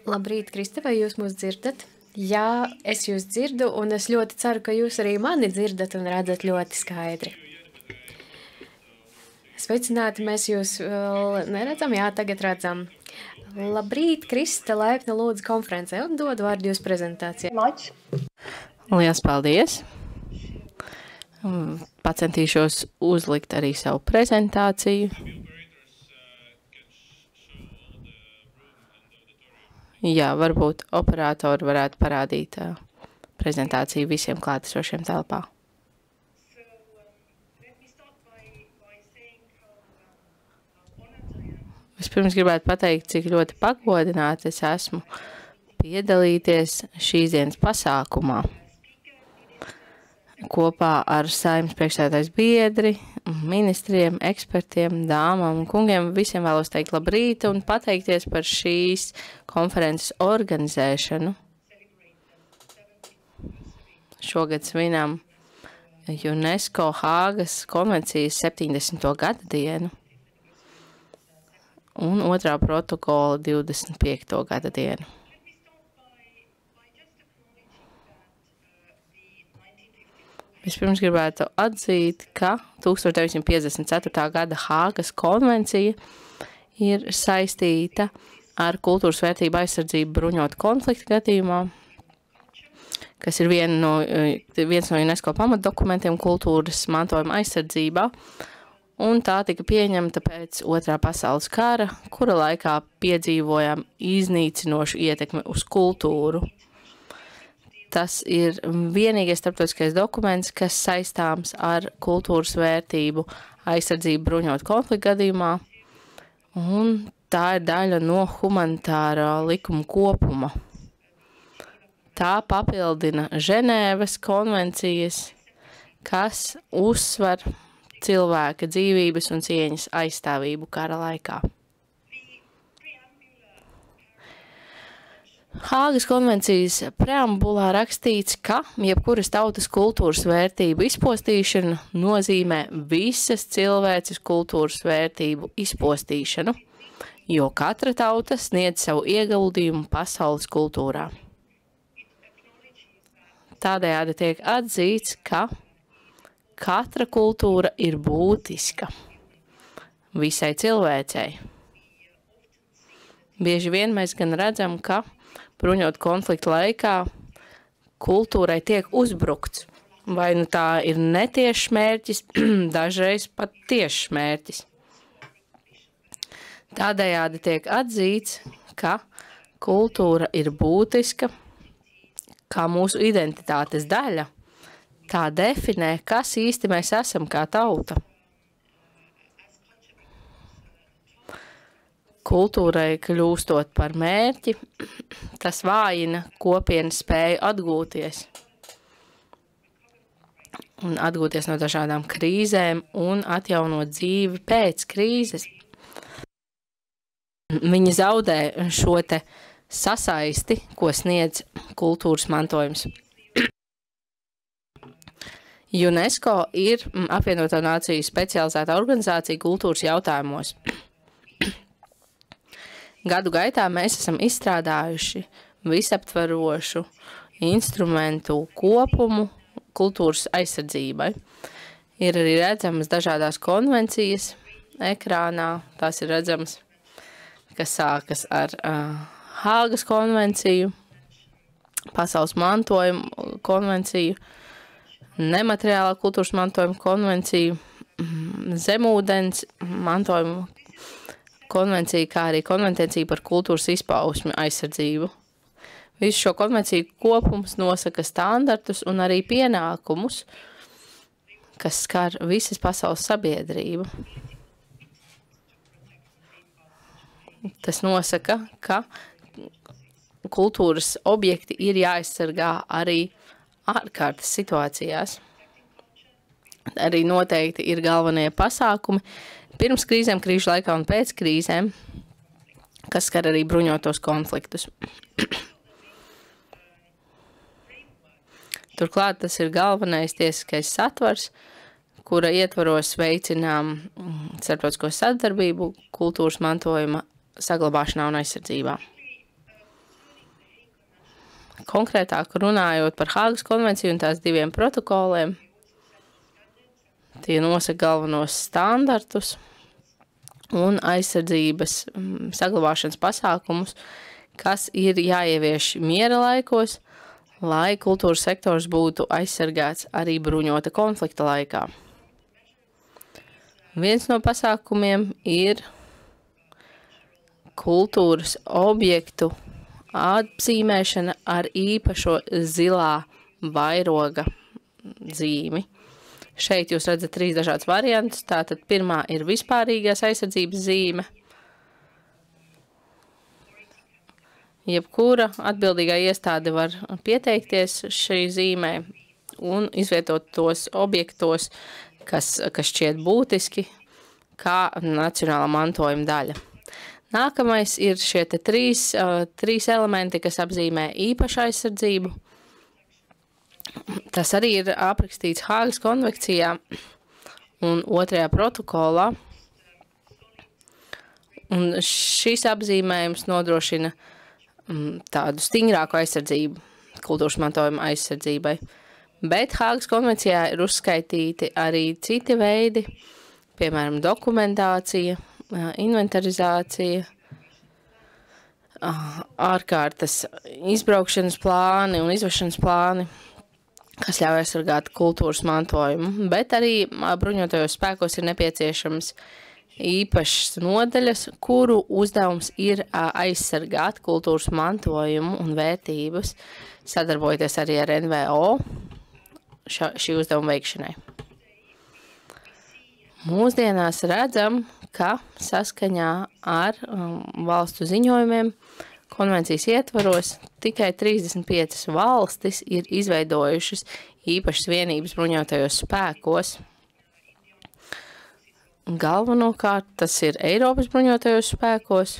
Labrīt, Krista, vai jūs mūs dzirdat? Jā, es jūs dzirdu, un es ļoti ceru, ka jūs arī mani dzirdat un redzat ļoti skaidri. Sveicināti, mēs jūs vēl neredzam, jā, tagad redzam. Labrīt, Krista, laipni lūdzu konferencē un dod vārdu jūsu prezentācijai. Lielas paldies! Pacentīšos uzlikt arī savu prezentāciju. Jā, varbūt operatori varētu parādīt prezentāciju visiem klātesošiem telpā. Vispirms gribētu pateikt, cik ļoti pagodināta es esmu piedalīties šīs dienas pasākumā. Kopā ar Saeimas priekšsēdētājas biedri, ministriem, ekspertiem, dāmām un kungiem visiem vēlos teikt labrīt un pateikties par šīs konferences organizēšanu. Šogad svinam UNESCO Hāgas konvencijas 70. gada dienu un otrā protokola 25. gada dienu. Vispirms gribētu atzīt, ka 1954. gada Hāgas konvencija ir saistīta ar kultūras vērtību aizsardzību bruņotu konfliktu gadījumā, kas ir viens no UNESCO pamatdokumentiem kultūras mantojuma aizsardzībā, un tā tika pieņemta pēc Otrā pasaules kara, kura laikā piedzīvojām iznīcinošu ietekmi uz kultūru. Tas ir vienīgais starptautiskais dokuments, kas saistāms ar kultūras vērtību aizsardzību bruņot konfliktu gadījumā, un tā ir daļa no humanitārā likuma kopuma. Tā papildina Ženēvas konvencijas, kas uzsver cilvēka dzīvības un cieņas aizstāvību kara laikā. Hāgas konvencijas preambulā rakstīts, ka jebkuras tautas kultūras vērtību izpostīšana nozīmē visas cilvēces kultūras vērtību izpostīšanu, jo katra tauta sniedz savu ieguldījumu pasaules kultūrā. Tādējādi tiek atzīts, ka katra kultūra ir būtiska visai cilvēcei. Bieži vien mēs gan redzam, ka bruņot konfliktu laikā kultūrai tiek uzbrukts, vai nu tā ir netiešs mērķis, dažreiz pat tiešs mērķis. Tādējādi tiek atzīts, ka kultūra ir būtiska, kā mūsu identitātes daļa. Tā definē, kas īsti mēs esam kā tauta. Kultūrai kļūstot par mērķi, tas vājina kopienas spēju atgūties. Un atgūties no dažādām krīzēm un atjaunot dzīvi pēc krīzes. Viņi zaudē šo te sasaisti, ko sniedz kultūras mantojums. UNESCO ir apvienoto nāciju specializētā organizācija kultūras jautājumos. Gadu gaitā mēs esam izstrādājuši visaptverošu instrumentu kopumu kultūras aizsardzībai. Ir arī redzamas dažādās konvencijas ekrānā. Tās ir redzamas, kas sākas ar Hāgas konvenciju, pasaules mantojuma konvenciju, nemateriālā kultūras mantojuma konvenciju, zemūdens mantojuma konvencija, kā arī konvencija par kultūras izpausmi aizsardzību. Visu šo konvenciju kopums nosaka standartus un arī pienākumus, kas skar visas pasaules sabiedrību. Tas nosaka, ka kultūras objekti ir jāaizsargā arī ārkārtas situācijās. Arī noteikti ir galvenie pasākumi pirms krīzēm, krīžu laikā un pēc krīzēm, kas skar arī bruņotos konfliktus. Turklāt tas ir galvenais tiesiskais satvars, kura ietvaros veicinām starptautisko sadarbību kultūras mantojuma saglabāšanā un aizsardzībā. konkrētāk runājot par Hāgas konvenciju un tās 2 protokoliem, tie nosaka galvenos standartus un aizsardzības saglabāšanas pasākumus, kas ir jāievieš miera laikos, lai kultūras sektors būtu aizsargāts arī bruņota konflikta laikā. Viens no pasākumiem ir kultūras objektu atzīmēšana ar īpašo zilā vairoga zīmi. Šeit jūs redzat 3 dažādas variantus. Tātad pirmā ir vispārīgās aizsardzības zīme. Jebkura atbildīgā iestāde var pieteikties šī zīmē un izvietot tos objektos, kas šķiet būtiski, kā nacionālā mantojuma daļa. Nākamais ir šie te 3 elementi, kas apzīmē īpašu aizsardzību. Tas arī ir aprakstīts Hāgas konvencijā un 2. protokolā. Un šis apzīmējums nodrošina tādu stingrāku aizsardzību, kultūras mantojuma aizsardzībai. Bet Hāgas konvencijā ir uzskaitīti arī citi veidi, piemēram, dokumentācija, inventarizācija, ārkārtas izbraukšanas plāni un izvešanas plāni, kas ļauj aizsargāt kultūras mantojumu, bet arī bruņotajos spēkos ir nepieciešams īpašas nodaļas, kuru uzdevums ir aizsargāt kultūras mantojumu un vērtības, sadarbojoties arī ar NVO šī uzdevuma veikšanai. Mūsdienās redzam, ka saskaņā ar valstu ziņojumiem konvencijas ietvaros tikai 35 valstis ir izveidojušas īpašas vienības bruņotajos spēkos. Galvenokārt tas ir Eiropas bruņotajos spēkos,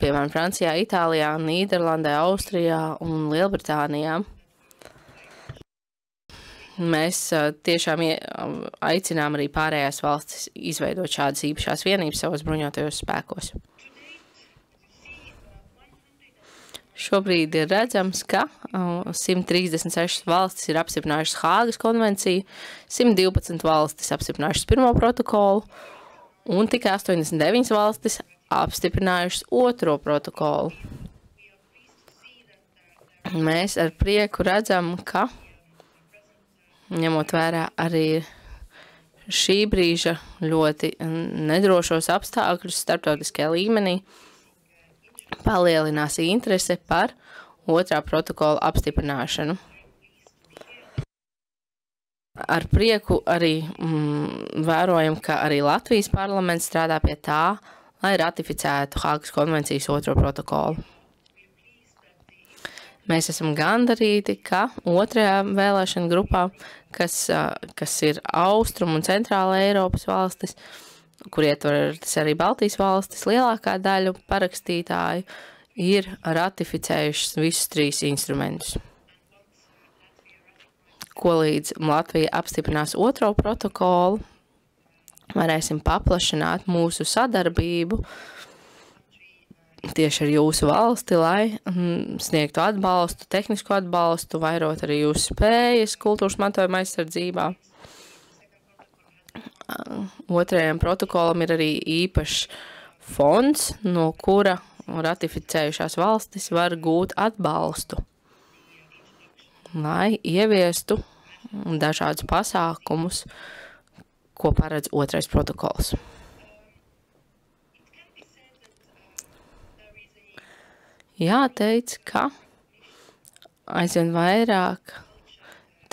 piemēram, Francijā, Itālijā, Nīderlandē, Austrijā un Lielbritānijā. Mēs tiešām aicinām arī pārējās valstis izveidot šādas īpašās vienības savos bruņotajos spēkos. Šobrīd ir redzams, ka 136 valstis ir apstiprinājušas Hāgas konvenciju, 112 valstis apstiprinājušas 1. protokolu un tikai 89 valstis apstiprinājušas 2. protokolu. Mēs ar prieku redzam, ka ņemot vērā arī šī brīža ļoti nedrošos apstākļus starptautiskajā līmenī, palielinās interese par 2. protokola apstiprināšanu. Ar prieku arī vērojam, ka arī Latvijas parlaments strādā pie tā, lai ratificētu Hāgas konvencijas 2. protokolu. Mēs esam gandarīti, ka 2. vēlēšana grupā, kas ir Austrum un Centrāla Eiropas valstis, kur ietveras arī Baltijas valstis, lielākā daļa parakstītāju ir ratificējušas visus 3 instrumentus. Ko līdz Latvija apstiprinās 2. protokolu, varēsim paplašināt mūsu sadarbību tieši ar jūsu valsti, lai sniegtu atbalstu, tehnisku atbalstu, vairot arī jūsu spējas kultūras mantojuma aizsardzībā. 2. protokolam ir arī īpašs fonds, no kura ratificējušās valstis var gūt atbalstu, lai ieviestu dažādus pasākumus, ko paredz 2. protokols. Jāteic, ka aizvien vairāk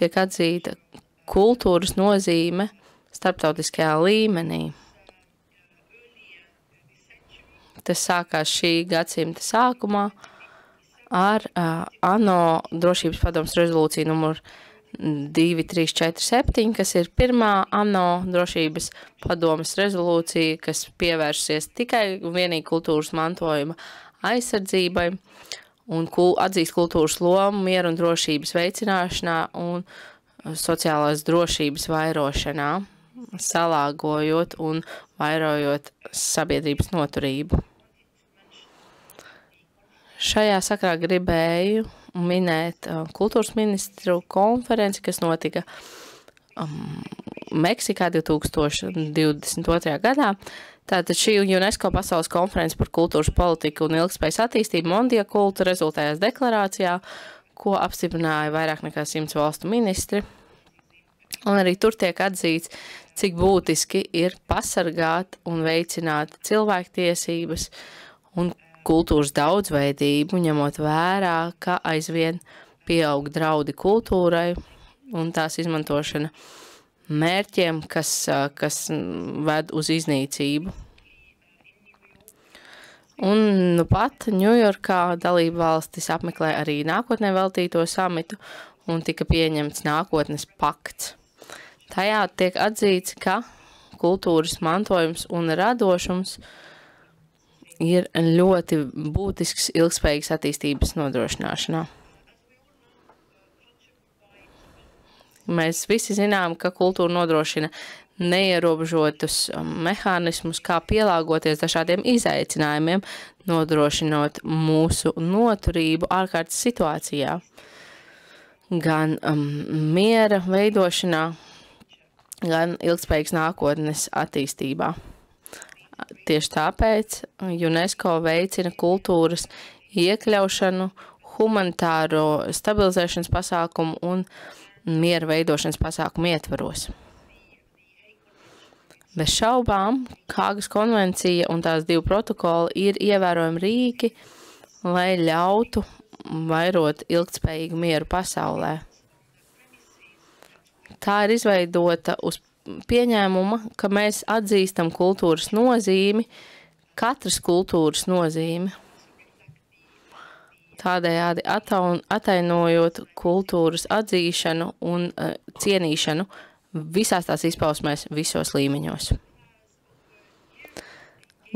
tiek atzīta kultūras nozīme starptautiskajā līmenī. Tas sākās šī gadsimta sākumā ar ANO drošības padomes rezolūciju numur 2347, kas ir pirmā ANO drošības padomes rezolūcija, kas pievērsies tikai un vienīgi kultūras mantojuma aizsardzībai un atzīst kultūras lomu mieru un drošības veicināšanā un sociālās drošības vairošanā, salāgojot un vairojot sabiedrības noturību. Šajā sakrā gribēju minēt kultūras ministru konferenci, kas notika Meksikā 2022. gadā. Tātad šī UNESCO pasaules konferences par kultūras politiku un ilgspējas attīstību Mondia kultu rezultējās deklarācijā, ko apstiprināja vairāk nekā 100 valstu ministri. Un arī tur tiek atzīts, cik būtiski ir pasargāt un veicināt cilvēktiesības un kultūras daudzveidību, ņemot vērā, ka aizvien pieaug draudi kultūrai un tās izmantošana mērķiem, kas ved uz iznīcību. Un nu pat Ņujorkā dalība valstis apmeklē arī nākotnē veltīto samitu un tika pieņemts nākotnes pakts. Tajā tiek atzīts, ka kultūras mantojums un radošums ir ļoti būtisks ilgspējīgas attīstības nodrošināšanā. Mēs visi zinām, ka kultūra nodrošina neierobežotus mehānismus, kā pielāgoties dažādiem izaicinājumiem, nodrošinot mūsu noturību ārkārtas situācijā. Gan miera veidošanā, gan ilgspējīgas nākotnes attīstībā. Tieši tāpēc UNESCO veicina kultūras iekļaušanu, humanitāro stabilizēšanas pasākumu un miera veidošanas pasākumu ietvaros. Bez šaubām, Hāgas konvencija un tās 2 protokoli ir ievērojami rīki, lai ļautu vairot ilgtspējīgu mieru pasaulē. Tā ir izveidota uz pieņēmuma, ka mēs atzīstam kultūras nozīmi, katras kultūras nozīmi. Tādējādi atainojot kultūras atzīšanu un cienīšanu visās tās izpausmēs, visos līmeņos.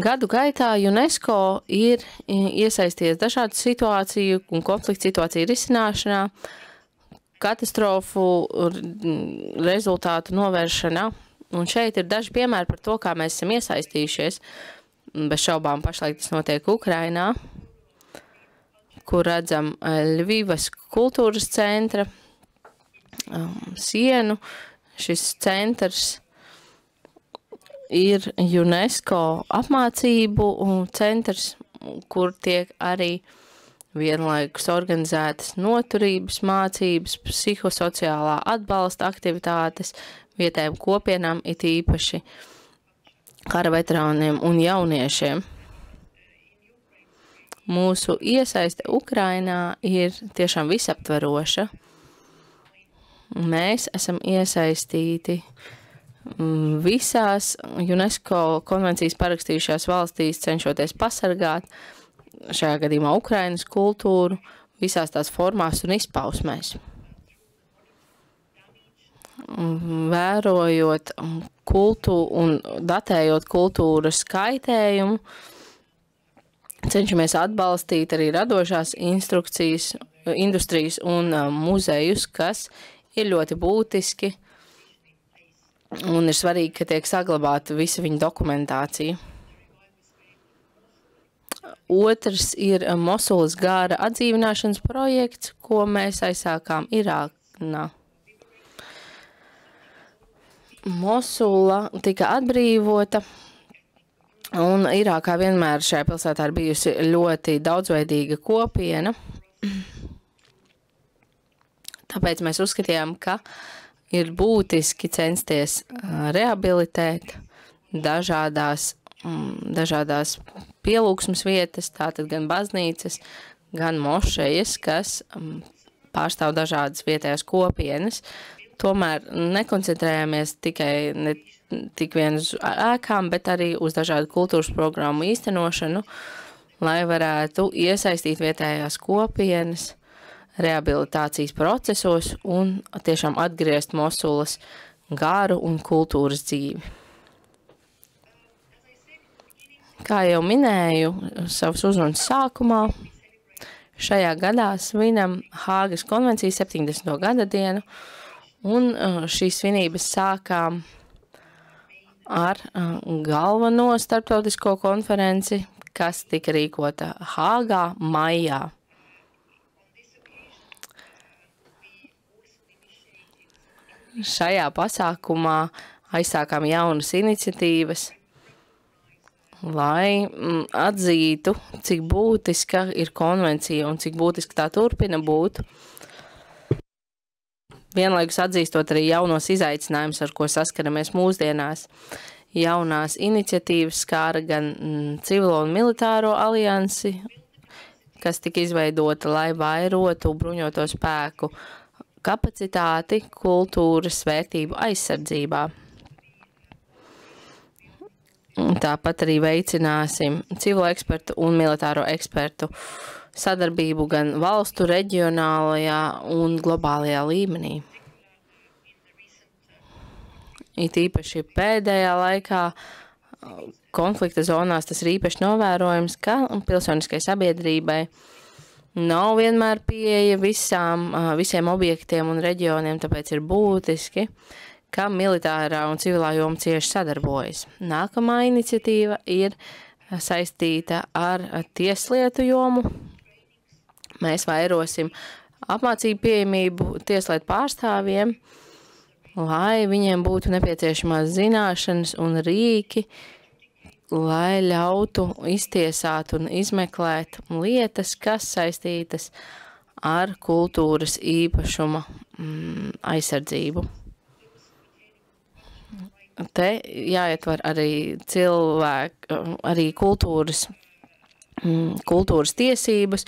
Gadu gaitā UNESCO ir iesaisties dažādu situāciju un konfliktu situāciju risināšanā, katastrofu rezultātu novēršanā, un šeit ir daži piemēri par to, kā mēs esam iesaistījušies. Bez šaubām pašlaik tas notiek Ukrainā, kur redzam Ļvivas kultūras centra sienu. Šis centrs ir UNESCO apmācību centrs, kur tiek arī vienlaikus organizētas noturības mācības, psihosociālā atbalsta aktivitātes vietējiem kopienām, it īpaši kara veterāniem un jauniešiem. Mūsu iesaiste Ukrainā ir tiešām visaptveroša. Mēs esam iesaistīti visās UNESCO konvencijas parakstījušās valstīs, cenšoties pasargāt šajā gadījumā Ukrainas kultūru visās tās formās un izpausmēs. Vērojot kultūru un datējot kultūras kaitējumu, cenšamies atbalstīt arī radošās industrijas un muzejus, kas ir ļoti būtiski un ir svarīgi, ka tiek saglabāta visa viņa dokumentācija. Otrs ir Mosulas gāra atdzīvināšanas projekts, ko mēs aizsākām Irākā. Mosula tika atbrīvota, un Irākā vienmēr šajā pilsētā ir bijusi ļoti daudzveidīga kopiena. Tāpēc mēs uzskatījām, ka ir būtiski censties rehabilitēt dažādās pielūgsmes vietas, tātad gan baznīcas, gan mošejas, kas pārstāv dažādas vietējās kopienas. Tomēr nekoncentrējāmies tik vien uz ēkām, bet arī uz dažādu kultūras programmu īstenošanu, lai varētu iesaistīt vietējās kopienas rehabilitācijas procesos un tiešām atgriezt Mosulas garu un kultūras dzīvi. Kā jau minēju savas uzrunas sākumā, šajā gadā svinam Hāgas konvencijas 70. gada dienu, un šīs svinības sākām ar galveno starptautisko konferenci, kas tika rīkota Hāgā maijā. Šajā pasākumā aizsākām jaunas iniciatīvas, lai atzītu, cik būtiska ir konvencija un cik būtiski tā turpina būt. Vienlaikus atzīstot arī jaunos izaicinājumus, ar ko saskaramies mūsdienās. Jaunās iniciatīvas skāra gan civilo un militāro aliansi, kas tika izveidota, lai vairotu bruņoto spēku kapacitāti kultūras vērtību aizsardzībā. Tāpat arī veicināsim civilo ekspertu un militāro ekspertu sadarbību gan valstu reģionālajā un globālajā līmenī. It īpaši pēdējā laikā konflikta zonās tas ir īpaši novērojams, ka pilsoniskai sabiedrībai nav vienmēr pieeja visiem objektiem un reģioniem, tāpēc ir būtiski, ka militārā un civilā joma cieši sadarbojas. Nākamā iniciatīva ir saistīta ar tieslietu jomu. Mēs vairosim apmācību pieejamību tieslietu pārstāvjiem, lai viņiem būtu nepieciešamās zināšanas un rīki, lai ļautu iztiesāt un izmeklēt lietas, kas saistītas ar kultūras īpašuma aizsardzību. Te jāietver arī arī kultūras tiesības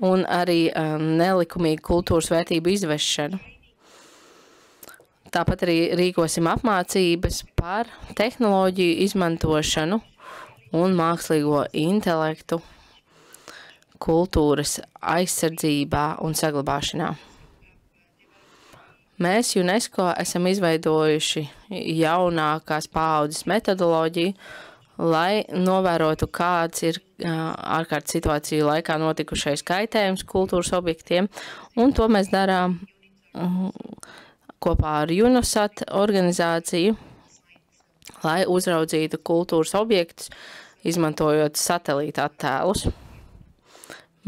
un arī nelikumīgu kultūras vērtību izvešanu. Tāpat arī rīkosim apmācības par tehnoloģiju izmantošanu un mākslīgo intelektu kultūras aizsardzībā un saglabāšanā. Mēs UNESCO esam izveidojuši jaunākās paaudzes metodoloģiju, lai novērotu, kāds ir ārkārtas situāciju laikā notikušais kaitējums kultūras objektiem, un to mēs darām kopā ar UNOSAT organizāciju, lai uzraudzītu kultūras objektus, izmantojot satelīta attēlus.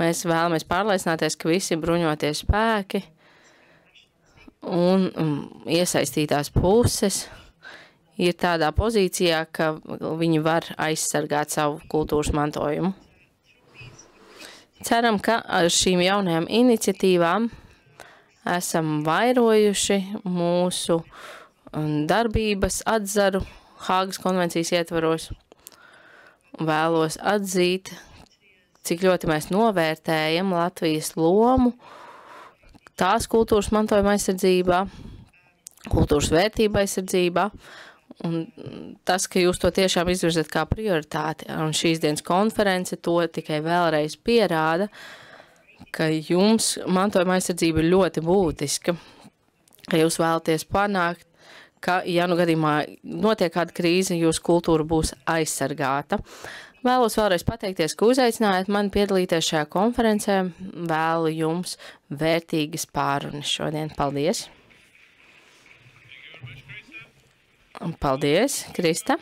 Mēs vēlamies pārliecināties, ka visi bruņotie spēki un iesaistītās puses ir tādā pozīcijā, ka viņi var aizsargāt savu kultūras mantojumu. Ceram, ka ar šīm jaunajām iniciatīvām esam vairojuši mūsu darbības atzaru Hāgas konvencijas ietvaros. Vēlos atzīt, cik ļoti mēs novērtējam Latvijas lomu tās kultūras mantojuma aizsardzībā, kultūras vērtība aizsardzībā, un tas, ka jūs to tiešām izvirzat kā prioritāti, un šīs dienas konference to tikai vēlreiz pierāda, ka jums mantojuma aizsardzība ir ļoti būtiska, ka jūs vēlaties panākt, ka, ja nu gadījumā notiek kāda krīze, jūsu kultūra būs aizsargāta. Vēlos vēlreiz pateikties, ka uzaicinājāt mani piedalīties šajā konferencē. Vēlu jums vērtīgas pārunas šodien. Paldies! Paldies, Krista!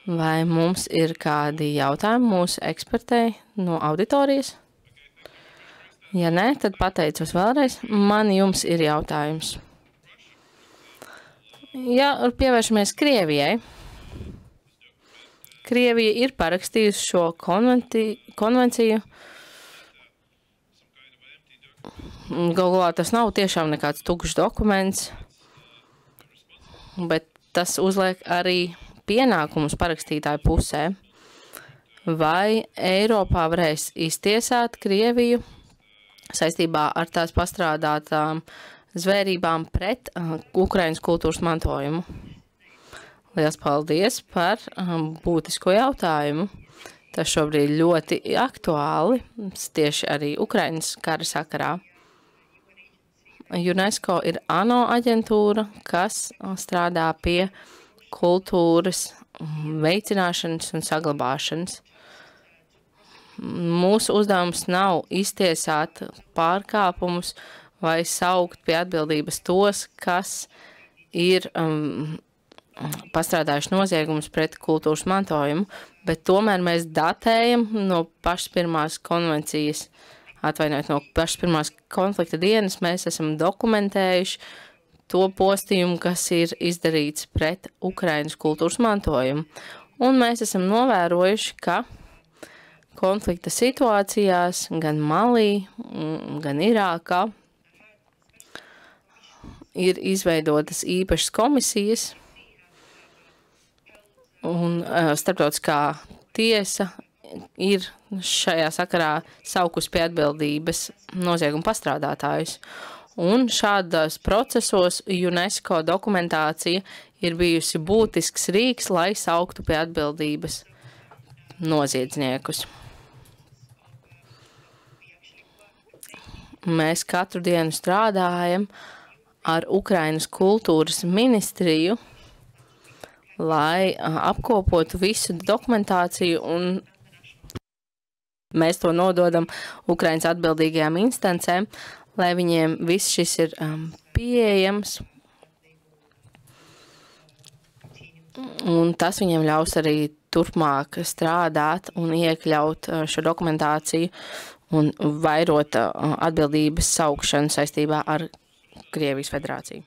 Vai mums ir kādi jautājumi mūsu ekspertei no auditorijas? Ja nē, tad pateicos vēlreiz. Man jums ir jautājums. Ja pievēršamies Krievijai. Krievija ir parakstījusi šo konvenciju. Galvā tas nav tiešām nekāds tukšs dokuments, bet tas uzliek arī pienākumus parakstītāju pusē. Vai Eiropā varēs iztiesāt Krieviju saistībā ar tās pastrādātām zvērībām pret Ukrainas kultūras mantojumu? Liels paldies par būtisko jautājumu. Tas šobrīd ļoti aktuāli, tieši arī Ukrainas kara sakarā. UNESCO ir ANO aģentūra, kas strādā pie kultūras veicināšanas un saglabāšanas. Mūsu uzdevums nav iztiesāt pārkāpumus vai saukt pie atbildības tos, kas ir pastrādājuši noziegumus pret kultūras mantojumu, bet tomēr mēs datējam no pašas pirmās konvencijas, atvainojiet, no pašas pirmās konflikta dienas, mēs esam dokumentējuši to postījumu, kas ir izdarīts pret Ukrainas kultūras mantojumu. Un mēs esam novērojuši, ka konflikta situācijās gan Malī, gan Irākā ir izveidotas īpašas komisijas, un starptautiskā tiesa ir šajā sakarā saukus pie atbildības nozieguma pastrādātājus. Un šādos procesos UNESCO dokumentācija ir bijusi būtisks rīks, lai sauktu pie atbildības noziedzniekus. Mēs katru dienu strādājam ar Ukrainas kultūras ministriju, lai apkopotu visu dokumentāciju, un mēs to nododam Ukrainas atbildīgajām instancēm, lai viņiem viss šis ir pieejams, un tas viņiem ļaus arī turpmāk strādāt un iekļaut šo dokumentāciju un vairot atbildības saukšanu saistībā ar Krievijas federāciju.